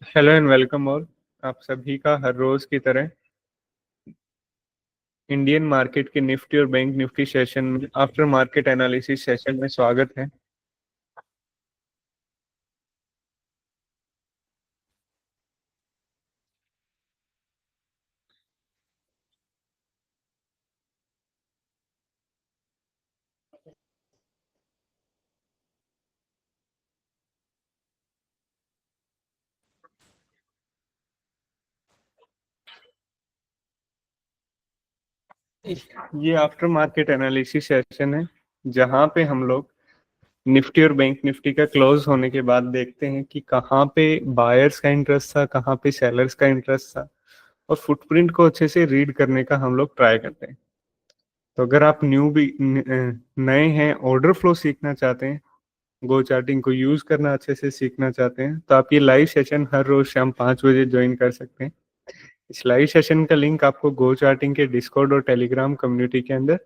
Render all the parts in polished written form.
Hello and welcome all. आप सभी का हर रोज की तरह इंडियन मार्केट के निफ्टी और बैंक निफ्टी सेशन में आफ्टर मार्केट एनालिसिस सेशन में स्वागत है। ये आफ्टर मार्केट एनालिसिस सेशन है जहां पे हम लोग निफ्टी और बैंक निफ्टी का क्लोज होने के बाद देखते हैं कि कहाँ पे बायर्स का इंटरेस्ट था, कहाँ पे सेलर्स का इंटरेस्ट था, और फुटप्रिंट को अच्छे से रीड करने का हम लोग ट्राई करते हैं। तो अगर आप नए हैं, ऑर्डर फ्लो सीखना चाहते हैं, गो चार्टिंग को यूज करना अच्छे से सीखना चाहते हैं, तो आप ये लाइव सेशन हर रोज शाम 5 बजे ज्वाइन कर सकते हैं। इस लाइव सेशन का लिंक आपको गो चार्टिंग के डिस्कॉर्ड और टेलीग्राम कम्युनिटी के अंदर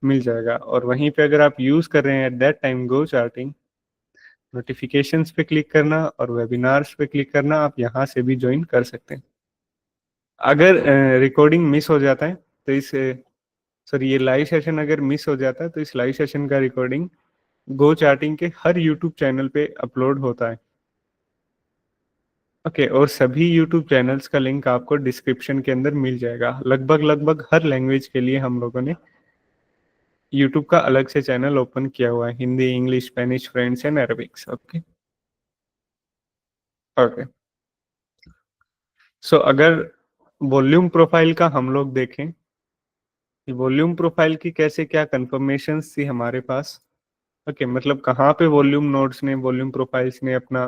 मिल जाएगा। और वहीं पे अगर आप यूज कर रहे हैं at that time go charting, notifications पे क्लिक करना और वेबिनार्स पे क्लिक करना, आप यहाँ से भी ज्वाइन कर सकते हैं। अगर रिकॉर्डिंग मिस हो जाता है तो इस सॉरी ये लाइव सेशन अगर मिस हो जाता है तो इस लाइव सेशन का रिकॉर्डिंग गो चार्टिंग के हर यूट्यूब चैनल पे अपलोड होता है। ओके, और सभी यूट्यूब चैनल्स का लिंक आपको डिस्क्रिप्शन के अंदर मिल जाएगा। लगभग लगभग हर लैंग्वेज के लिए हम लोगों ने यूट्यूब का अलग से चैनल ओपन किया हुआ है, Hindi, English, Spanish, French and Arabics. Okay okay. So अगर वॉल्यूम प्रोफाइल का हम लोग देखें कि वॉल्यूम प्रोफाइल की कैसे क्या कंफर्मेशंस थी हमारे पास। ओके, मतलब कहाँ पे वॉल्यूम नोड्स ने, वॉल्यूम प्रोफाइल्स ने अपना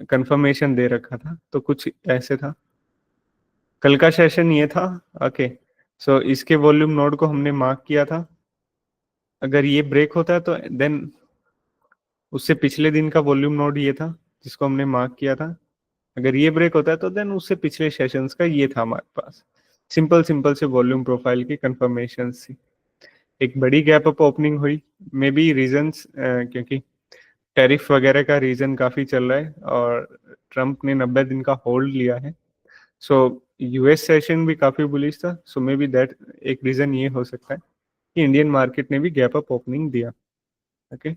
कंफर्मेशन दे रखा था, तो कुछ ऐसे था। कल का सेशन ये था। ओके, सो इसके वॉल्यूम नोड को हमने मार्क किया था। अगर ये ब्रेक होता है तो देन उससे पिछले दिन का वॉल्यूम नोड ये था जिसको हमने मार्क किया था। अगर ये ब्रेक होता है तो देन उससे पिछले सेशंस का ये था हमारे पास। सिंपल सिंपल से वॉल्यूम प्रोफाइल की कंफर्मेशन थी। एक बड़ी गैप अप ओपनिंग हुई, मे बी रीजंस क्योंकि टैरिफ वगैरह का रीजन काफी चल रहा है और ट्रम्प ने 90 दिन का होल्ड लिया है। सो यूएस सेशन भी काफी बुलिश था, सो मे बी दैट एक रीजन ये हो सकता है कि इंडियन मार्केट ने भी गैप अप ओपनिंग दिया। ओके,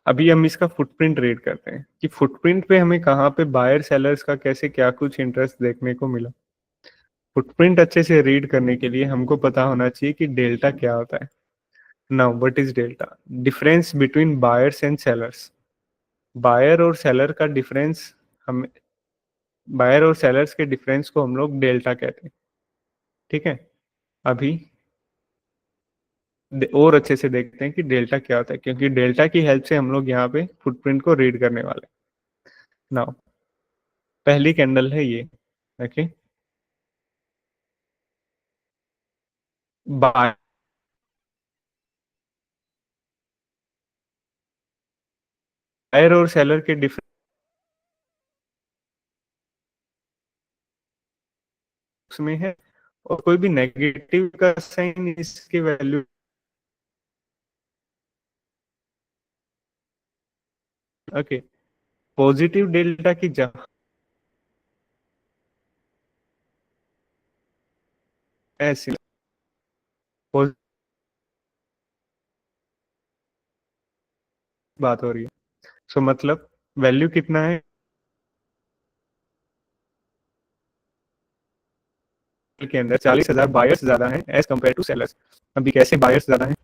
अभी हम इसका फुटप्रिंट रीड करते हैं कि फुटप्रिंट पे हमें कहाँ पे बायर सेलर्स का कैसे क्या कुछ इंटरेस्ट देखने को मिला। फुटप्रिंट अच्छे से रीड करने के लिए हमको पता होना चाहिए कि डेल्टा क्या होता है। Now what is delta? Difference between buyers and sellers. Buyer और सेलर का डिफरेंस, हम बायर और सेलर्स के डिफरेंस को हम लोग डेल्टा कहते हैं। ठीक है, अभी और अच्छे से देखते हैं कि डेल्टा क्या होता है, क्योंकि डेल्टा की हेल्प से हम लोग यहाँ पे फुटप्रिंट को रीड करने वाले हैं। नाउ पहली कैंडल है ये। ओके, बायर और सेलर के डिफरेंस में है, और कोई भी नेगेटिव का साइन इसके वैल्यू। ओके, पॉजिटिव डेल्टा की जहाँ ऐसी पॉजिटिव बात हो रही है। सो मतलब वैल्यू कितना है के अंदर? 40,000 बायर्स ज्यादा हैं एज कम्पेयर टू सेलर्स। अभी कैसे बायर्स ज्यादा हैं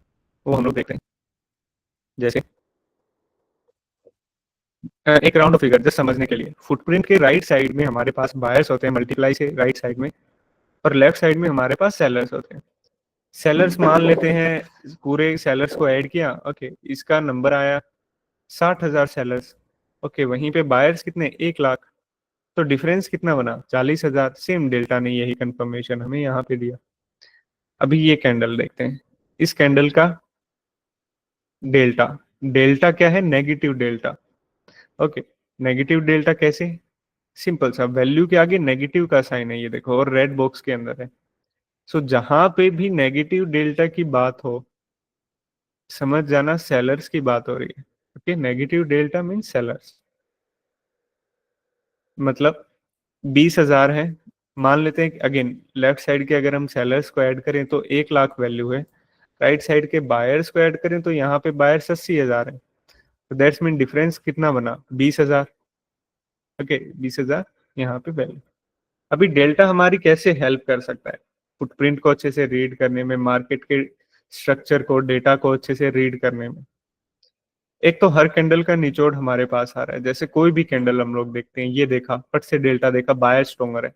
वो हम लोग देखते हैं। जैसे एक राउंड ऑफ फिगर जस्ट समझने के लिए, फुटप्रिंट के राइट साइड में हमारे पास बायर्स होते हैं मल्टीप्लाई से राइट साइड में, और लेफ्ट साइड में हमारे पास सेलर्स होते हैं। सेलर्स मान लेते हैं, पूरे सेलर्स को ऐड किया। ओके, इसका नंबर आया 60,000 सेलर्स। ओके, वहीं पे बायर्स कितने? 1 लाख। तो डिफरेंस कितना बना? 40,000। सेम डेल्टा ने यही कंफर्मेशन हमें यहाँ पे दिया। अभी ये कैंडल देखते हैं, इस कैंडल का डेल्टा। डेल्टा क्या है? Negative delta. Okay, negative delta कैसे? सिंपल सा, वैल्यू के आगे नेगेटिव का साइन है, ये देखो, और रेड बॉक्स के अंदर है। सो जहां पे भी नेगेटिव डेल्टा की बात हो, समझ जाना सेलर्स की बात हो रही है। Okay, negative delta mean sellers. मतलब 20,000 है, मान लेते हैं अगेन लेफ्ट साइड के अगर हम सेलर्स को ऐड करें तो 1 लाख वैल्यू है, राइट साइड के बायर्स को ऐड करें तो यहाँ पे बायर्स 80,000 है, तो दैट्स मीन डिफरेंस कितना बना 20,000। ओके 20,000 यहाँ पे वैल्यू। अभी डेल्टा हमारी कैसे हेल्प कर सकता है फुटप्रिंट को अच्छे से रीड करने में, मार्केट के स्ट्रक्चर को, डेटा को अच्छे से रीड करने में। एक तो हर कैंडल का निचोड़ हमारे पास आ रहा है, जैसे कोई भी कैंडल हम लोग देखते हैं, ये देखा फट से डेल्टा देखा बायर स्ट्रोंगर है,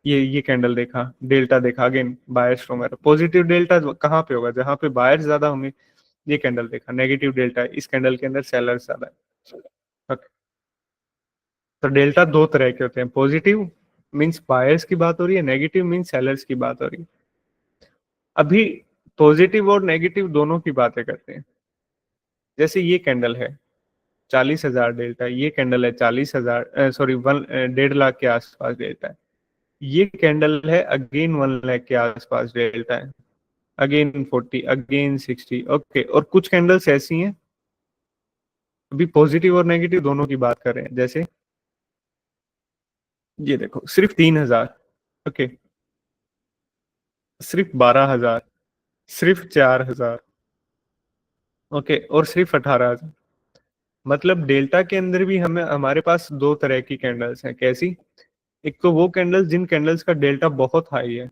ये कैंडल देखा डेल्टा देखा अगेन बायर स्ट्रोंगर है। पॉजिटिव डेल्टा कहाँ पे होगा, जहां पे बायर ज्यादा होंगे। ये कैंडल देखा नेगेटिव डेल्टा है, इस कैंडल के अंदर सेलर ज्यादा है। Okay. तो डेल्टा दो तरह के होते हैं, पॉजिटिव मीन्स बायर्स की बात हो रही है, नेगेटिव मीन्स सेलर्स की बात हो रही है। अभी पॉजिटिव और नेगेटिव दोनों की बातें करते हैं। जैसे ये कैंडल है 40,000 डेल्टा, ये कैंडल है 40,000 सॉरी 1.5 लाख के आसपास डेल्टा है। ये कैंडल है अगेन 1 लाख के आसपास डेल्टा है, अगेन 40, अगेन 60। ओके, और कुछ कैंडल्स ऐसी हैं, अभी पॉजिटिव और नेगेटिव दोनों की बात कर रहे हैं। जैसे ये देखो सिर्फ 3,000, ओके, सिर्फ 12,000, सिर्फ 4,000, ओके, और सिर्फ 18,000। मतलब डेल्टा के अंदर भी हमें हमारे पास दो तरह की कैंडल्स हैं। कैसी? एक तो वो कैंडल्स जिन कैंडल्स का डेल्टा बहुत हाई है,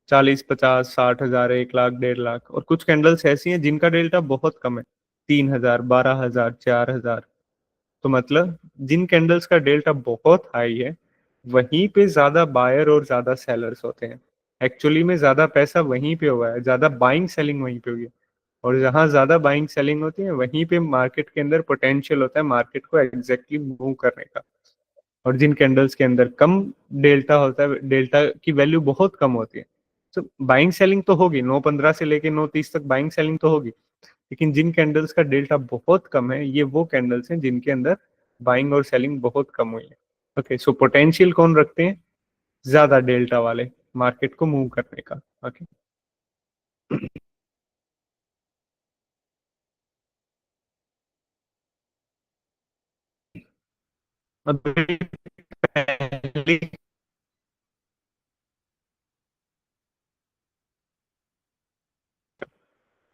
40, 50, 60,000, 1 लाख, 1.5 लाख, और कुछ कैंडल्स ऐसी हैं जिनका डेल्टा बहुत कम है, 3,000, 12,000, 4,000। तो मतलब जिन कैंडल्स का डेल्टा बहुत हाई है वहीं पे ज्यादा बायर और ज्यादा सेलर्स होते हैं। एक्चुअली में ज्यादा पैसा वहीं पे हुआ है, ज्यादा बाइंग सेलिंग वहीं पे हुई है। और जहां ज्यादा बाइंग सेलिंग होती है वहीं पे मार्केट के अंदर पोटेंशियल होता है मार्केट को एग्जैक्टली मूव करने का। और जिन कैंडल्स के अंदर कम डेल्टा होता है, डेल्टा की वैल्यू बहुत कम होती है, तो बाइंग सेलिंग तो होगी, 9.15 से लेके 9.30 तक बाइंग सेलिंग तो होगी। लेकिन जिन कैंडल्स का डेल्टा बहुत कम है, ये वो कैंडल्स हैं जिनके अंदर बाइंग और सेलिंग बहुत कम हुई है। ओके, सो पोटेंशियल कौन रखते हैं? ज्यादा डेल्टा वाले, मार्केट को मूव करने का। ओके, अभी पहली,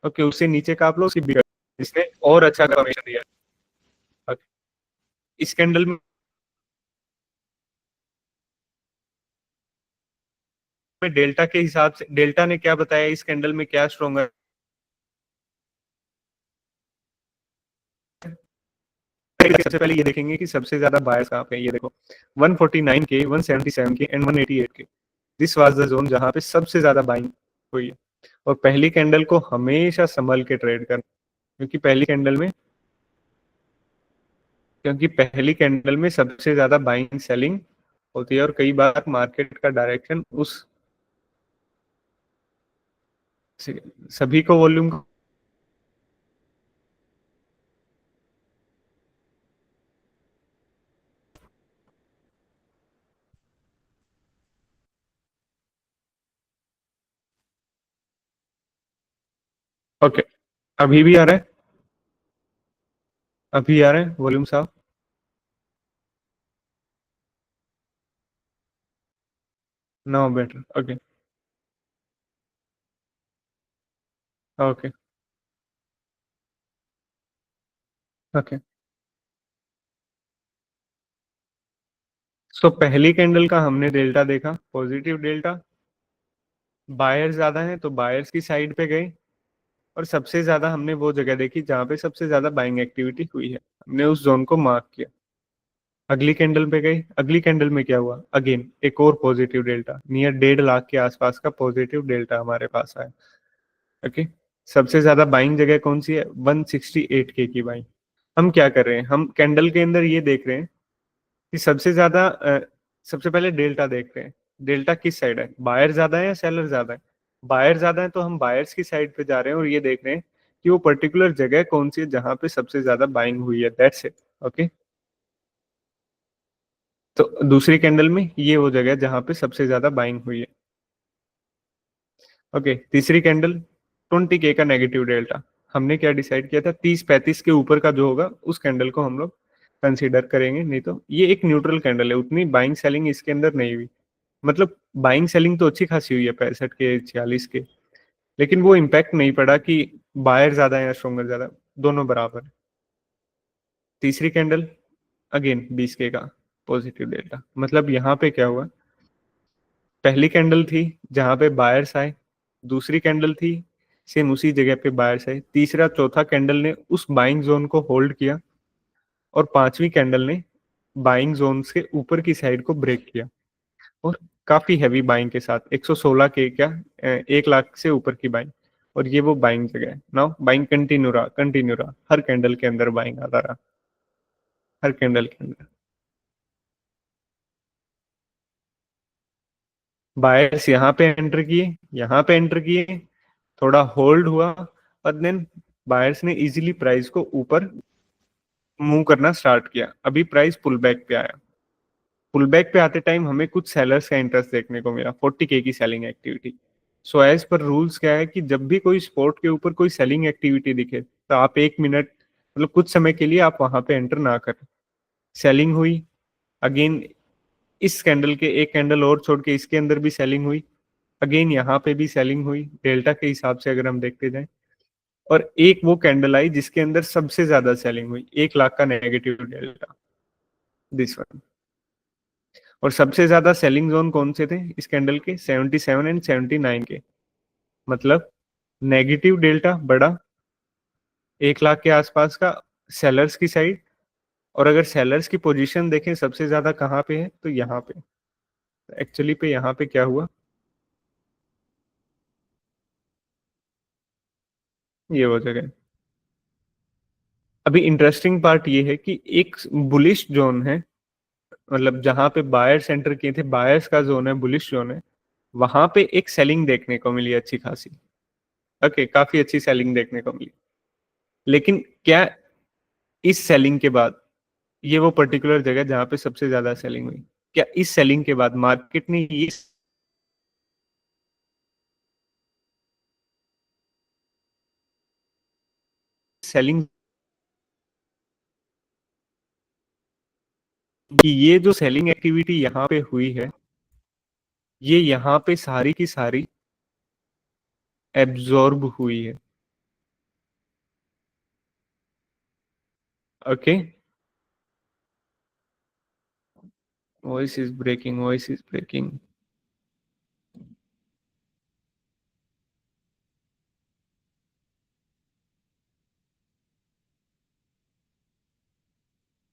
ओके, उससे नीचे का आप लोग स्किप भी कर, इसने और अच्छा कमीशन दिया। ओके, इस कैंडल में डेल्टा के हिसाब से डेल्टा ने क्या बताया इस कैंडल में क्या स्ट्रॉन्ग है। सबसे पहले ये देखेंगे कि सबसे ज्यादा बायर्स कहाँ पे है। ये देखो 149 के, 177 के एंड 188 के, दिस वाज द जोन जहां पे सबसे ज्यादा बाइंग हुई है। और पहली कैंडल को हमेशा संभल के ट्रेड करना, क्योंकि पहली कैंडल में क्योंकि पहली कैंडल में सबसे ज्यादा बाइंग सेलिंग होती है और कई बार मार्केट का डायरेक्शन उस सभी को वॉल्यूम। ओके, अभी भी आ रहा है, अभी आ रहा है वॉल्यूम साहब। No better, okay. Okay, okay, so पहली कैंडल का हमने डेल्टा देखा पॉजिटिव डेल्टा, बायर्स ज्यादा हैं तो बायर्स की साइड पे गए, और सबसे ज्यादा हमने वो जगह देखी जहां पे सबसे ज्यादा बाइंग एक्टिविटी हुई है, हमने उस जोन को मार्क किया। अगली कैंडल पे गई, अगली कैंडल में क्या हुआ, अगेन एक और पॉजिटिव डेल्टा, नियर 1.5 लाख के आसपास का पॉजिटिव डेल्टा हमारे पास आया। ओके, सबसे ज्यादा बाइंग जगह कौन सी है, 168 के की बाइंग। हम क्या कर रहे हैं, हम कैंडल के अंदर ये देख रहे हैं कि सबसे ज्यादा सबसे पहले डेल्टा देख रहे हैं, डेल्टा किस साइड है, बायर ज्यादा है या सेलर ज्यादा है। बायर ज्यादा है तो हम बायर्स की साइड पे जा रहे हैं और ये देख रहे हैं कि वो पर्टिकुलर जगह कौन सी है जहां पे सबसे ज्यादा बाइंग हुई है, दैट्स इट। ओके, तो दूसरी कैंडल में ये वो जगह है जहां पे सबसे ज्यादा बाइंग हुई है। ओके, तीसरी कैंडल 20 के का नेगेटिव डेल्टा, हमने क्या डिसाइड किया था, 30-35 के ऊपर का जो होगा उस कैंडल को हम लोग कंसीडर करेंगे, नहीं तो ये एक न्यूट्रल कैंडल है, उतनी बाइंग सेलिंग इसके अंदर नहीं हुई। मतलब बाइंग सेलिंग तो अच्छी खासी हुई है 65 के 46 के, लेकिन वो इम्पैक्ट नहीं पड़ा कि बायर ज्यादा है या स्ट्रोंगर ज्यादा, दोनों बराबर है। तीसरी कैंडल अगेन 20 के का पॉजिटिव डेल्टा। मतलब यहाँ पे क्या हुआ, पहली कैंडल थी जहां पे बायर्स आए, दूसरी कैंडल थी सेम उसी जगह पे बायर्स आए, तीसरा चौथा कैंडल ने उस बाइंग जोन को होल्ड किया, और पांचवी कैंडल ने बाइंग जोन से ऊपर की साइड को ब्रेक किया, और काफी हैवी बाइंग के साथ 116 के क्या 1 लाख से ऊपर की बाइंग, और ये वो बाइंग जगह है। नाउ बाइंग कंटिन्यू रहा, हर कैंडल के अंदर बाइंग आता रहा, हर कैंडल के अंदर बायर्स यहाँ पे एंटर किए, यहाँ पे एंटर किए, थोड़ा होल्ड हुआ, और देन बायर्स ने इजीली प्राइस को ऊपर मूव करना स्टार्ट किया। अभी प्राइस पुल बैक पे आया, पुल बैक पे आते टाइम हमें कुछ सेलर्स का इंटरेस्ट देखने को मिला, 40 के की selling activity. So as per rules क्या है कि जब भी कोई स्पॉट के ऊपर कोई सेलिंग एक्टिविटी दिखे तो आप 1 मिनट, मतलब कुछ समय के लिए आप वहां पे एंटर ना करें। सेलिंग हुई, अगेन इस कैंडल के एक कैंडल और छोड़ के इसके अंदर भी सेलिंग हुई, अगेन यहाँ पे भी सेलिंग हुई डेल्टा के हिसाब से अगर हम देखते जाएं, और एक वो कैंडल आई जिसके अंदर सबसे ज्यादा सेलिंग हुई, 1 लाख का नेगेटिव डेल्टा, दिस वन। और सबसे ज्यादा सेलिंग जोन कौन से थे इस कैंडल के, 77 एंड 79 के। मतलब नेगेटिव डेल्टा बड़ा 1 लाख के आसपास का सेलर्स की साइड, और अगर सेलर्स की पोजीशन देखें सबसे ज्यादा कहाँ पे है तो यहाँ पे, एक्चुअली पे यहाँ पे क्या हुआ, ये वो जगह है। अभी इंटरेस्टिंग पार्ट ये है कि एक बुलिश जोन है, मतलब जहां पे बायर्स एंटर किए थे, बायर्स का जोन है, बुलिश जोन है, वहां पे एक सेलिंग देखने को मिली अच्छी खासी। ओके, काफी अच्छी सेलिंग देखने को मिली, लेकिन क्या इस सेलिंग के बाद, ये वो पर्टिकुलर जगह जहां पे सबसे ज्यादा सेलिंग हुई, क्या इस सेलिंग के बाद मार्केट ने ये सेलिंग की, ये जो सेलिंग एक्टिविटी यहाँ पे हुई है, ये यहाँ पे सारी की सारी एब्जॉर्ब हुई है। Okay, voice is breaking, voice is breaking.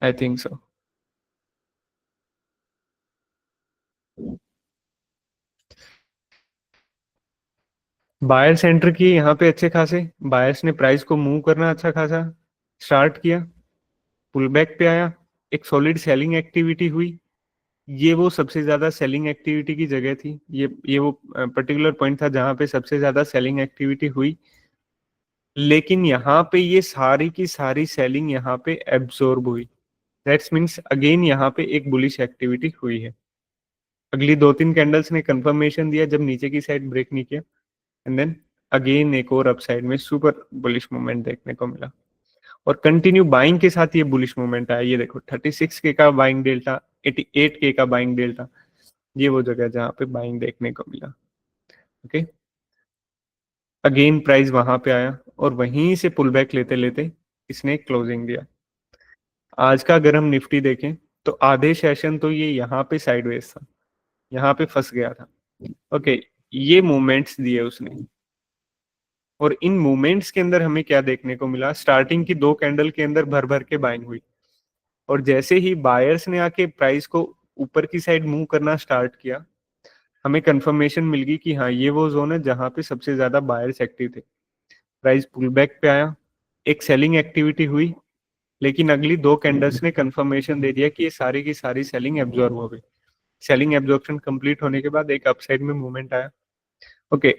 I think so. Buyers enter किए यहाँ पे अच्छे खासे, बायर्स ने प्राइस को मूव करना अच्छा खासा स्टार्ट किया, पुल बैक पे आया, एक सॉलिड सेलिंग एक्टिविटी हुई, ये वो सबसे ज्यादा सेलिंग एक्टिविटी की जगह थी, ये वो पर्टिकुलर पॉइंट था जहां पे सबसे ज्यादा सेलिंग एक्टिविटी हुई। लेकिन यहाँ पे ये सारी की सारी सेलिंग यहाँ पे एब्जॉर्ब हुई, दैट्स मीन्स अगेन यहाँ पे एक बुलिश एक्टिविटी हुई है। अगली 2-3 कैंडल्स ने कंफर्मेशन दिया जब नीचे की साइड ब्रेक नहीं किया, एंड देन अगेन एक और अपसाइड में सुपर बुलिश मूवमेंट देखने को मिला, और कंटिन्यू बाइंग के साथ ये बुलिश मूवमेंट आया। ये देखो 36 के का बाइंग डेल्टा, 88 के का बाइंग डेल्टा, ये वो जगह जहाँ पे बाइंग देखने को मिला। ओके, अगेन प्राइस वहां पे आया, और वहीं से पुल बैक लेते लेते इसने क्लोजिंग दिया। आज का अगर हम निफ्टी देखें तो आधे सेशन तो ये यहाँ पे साइडवेज था, यहाँ पे फंस गया था। ओके, ये मूवमेंट्स दिए उसने, और इन मूवमेंट्स के अंदर हमें क्या देखने को मिला, स्टार्टिंग की 2 कैंडल के अंदर भर भर के बाइंग हुई, और जैसे ही बायर्स ने आके प्राइस को ऊपर की साइड मूव करना स्टार्ट किया, हमें कंफर्मेशन मिल गई कि हाँ ये वो जोन है जहां पे सबसे ज्यादा बायर्स एक्टिव थे। प्राइस पुल बैक पे आया, एक सेलिंग एक्टिविटी हुई, लेकिन अगली 2 कैंडल्स ने कंफर्मेशन दे दिया कि ये सारी की सारी सेलिंग एब्जॉर्ब हो गई। सेलिंग एब्जॉर्प्शन कंप्लीट होने के बाद एक अपसाइड में मूवमेंट आया। ओके,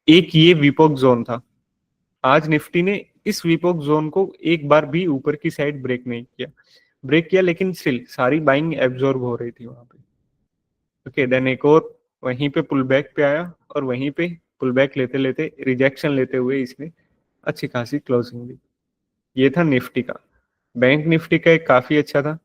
एक ये विपोक जोन था, आज निफ्टी ने इस विपोक जोन को एक बार भी ऊपर की साइड ब्रेक नहीं किया, ब्रेक किया लेकिन स्टिल सारी बाइंग एब्जॉर्ब हो रही थी वहां पे। ओके, देन एक और वहीं पे पुल बैक पे आया, और वहीं पे पुल बैक लेते लेते रिजेक्शन लेते हुए इसने अच्छी खासी क्लोजिंग दी। ये था निफ्टी का। बैंक निफ्टी का एक काफी अच्छा था।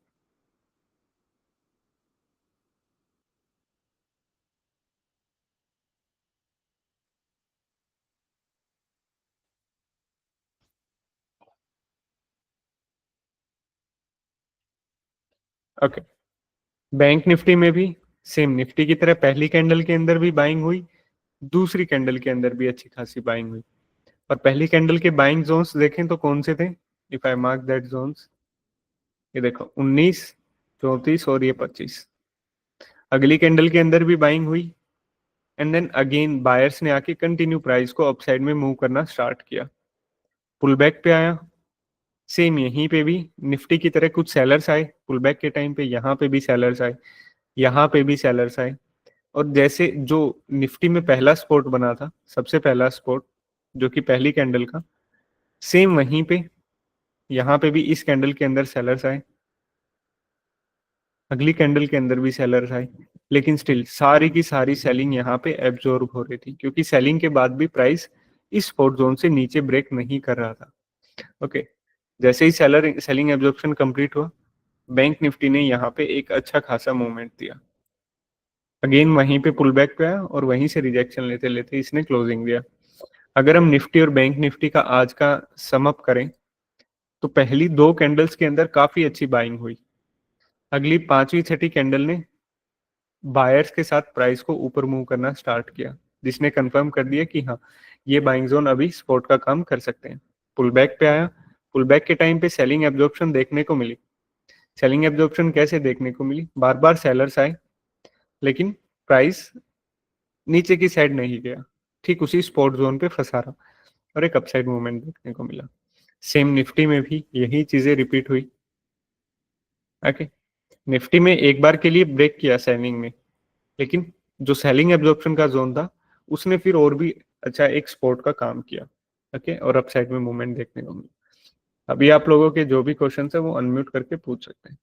ओके, बैंक निफ्टी में भी सेम निफ्टी की तरह पहली कैंडल के अंदर भी बाइंग हुई, दूसरी कैंडल के अंदर भी अच्छी खासी बाइंग हुई। और पहली कैंडल के बाइंग जोन्स देखें तो कौन से थे, if I mark that zones, ये देखो 19, 34 और ये 25। अगली कैंडल के अंदर भी बाइंग हुई, एंड देन अगेन बायर्स ने आके कंटिन्यू प्राइस को अपसाइड में मूव करना स्टार्ट किया, पुल बैक पे आया। सेम यहीं पे भी निफ्टी की तरह कुछ सेलर्स आए पुल बैक के टाइम पे, यहाँ पे भी सेलर्स आए, यहाँ पे भी सेलर्स आए। और जैसे जो निफ्टी में पहला स्पॉट बना था, सबसे पहला स्पॉट जो कि पहली कैंडल का, सेम वहीं पे यहाँ पे भी इस कैंडल के अंदर सेलर्स आए, अगली कैंडल के अंदर भी सेलर्स आए, लेकिन स्टिल सारी की सारी सेलिंग यहाँ पे एब्जॉर्ब हो रही थी, क्योंकि सेलिंग के बाद भी प्राइस इस स्पॉट जोन से नीचे ब्रेक नहीं कर रहा था। ओके, जैसे ही सेलिंग एब्जॉर्प्शन कंप्लीट हुआ, बैंक निफ्टी ने यहाँ पे एक अच्छा खासा मूवमेंट दिया, अगेन वहीं पे पुल बैक पे आया और वहीं से रिजेक्शन लेते लेते इसने क्लोजिंग दिया। अगर हम निफ्टी और बैंक निफ्टी का आज का सम अप करें, तो पहली दो कैंडल्स के अंदर काफी अच्छी बाइंग हुई, अगली पांचवी छठी कैंडल ने बायर्स के साथ प्राइस को ऊपर मूव करना स्टार्ट किया, जिसने कंफर्म कर दिया कि हाँ, ये बाइंग जोन अभी सपोर्ट का काम कर सकते हैं। पुल बैक पे आया, पुल बैक के टाइम पे सेलिंग एब्जॉर्प्शन देखने को मिली। सेलिंग एब्जॉर्प्शन कैसे देखने को मिली, बार बार सेलर्स आए, लेकिन प्राइस नीचे की साइड नहीं गया, ठीक उसी स्पॉट जोन पे फंसा रहा, और एक अपसाइड मूवमेंट देखने को मिला। सेम निफ्टी में भी यही चीजें रिपीट हुई। ओके, निफ्टी में एक बार के लिए ब्रेक किया सेलिंग में, लेकिन जो सेलिंग एब्जॉर्प्शन का जोन था, उसने फिर और भी अच्छा एक स्पोर्ट का काम किया। ओके, और अपसाइड में मूवमेंट देखने को मिला। अभी आप लोगों के जो भी क्वेश्चन है वो अनम्यूट करके पूछ सकते हैं।